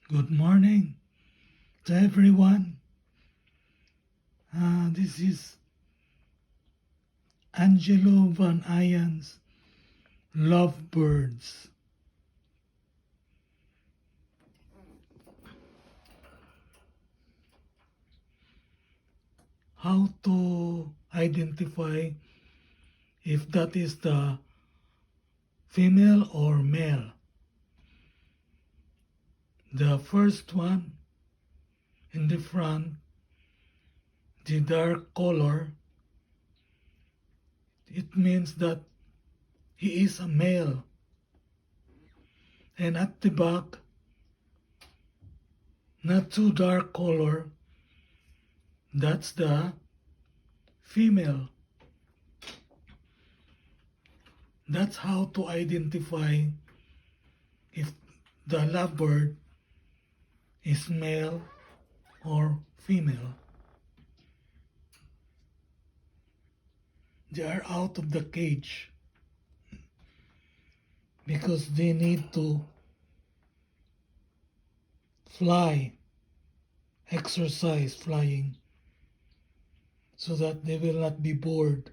Good morning to everyone. This is Angelo Van Ayan's Lovebirds. How to identify if that is the female or male? The first one in the front, the dark color, it means that he is a male. And at the back, not too dark color, that's the female. That's how to identify if the lovebird is male or female. They are out of the cage because they need to fly, exercise flying, so that they will not be bored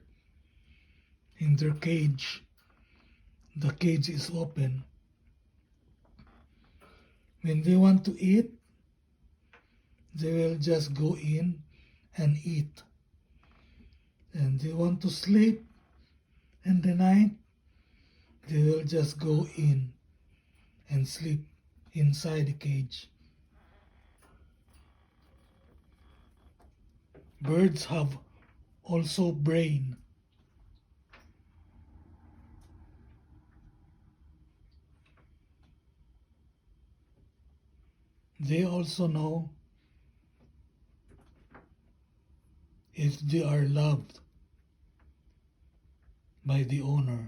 in their cage. The cage is open. When they want to eat, they will just go in and eat. And they want to sleep in the night, they will just go in and sleep inside the cage. Birds have also brain. They also know if they are loved by the owner,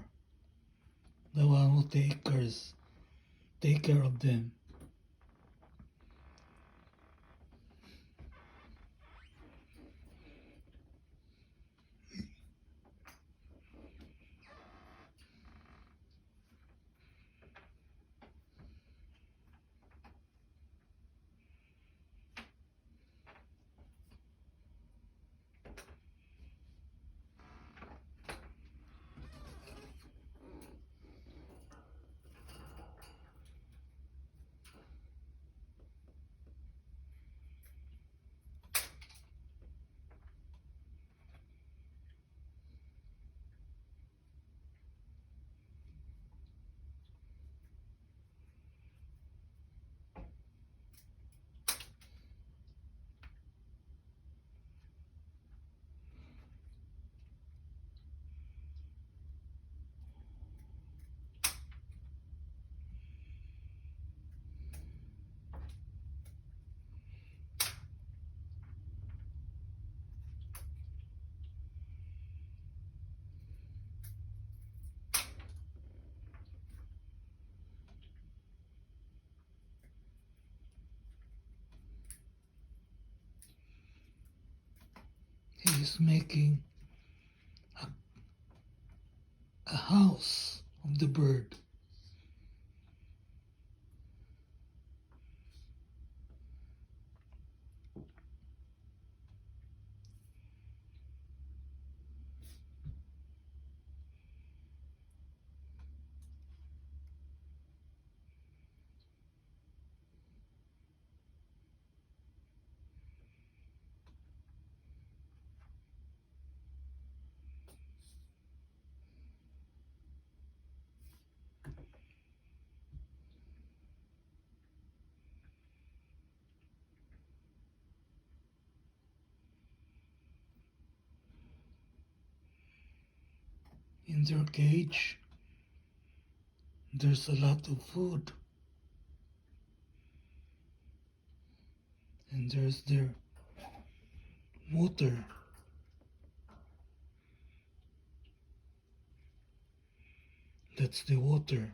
the one who take care of them. He is making a house of the bird. In their cage, there's a lot of food. And there's their water. That's the water.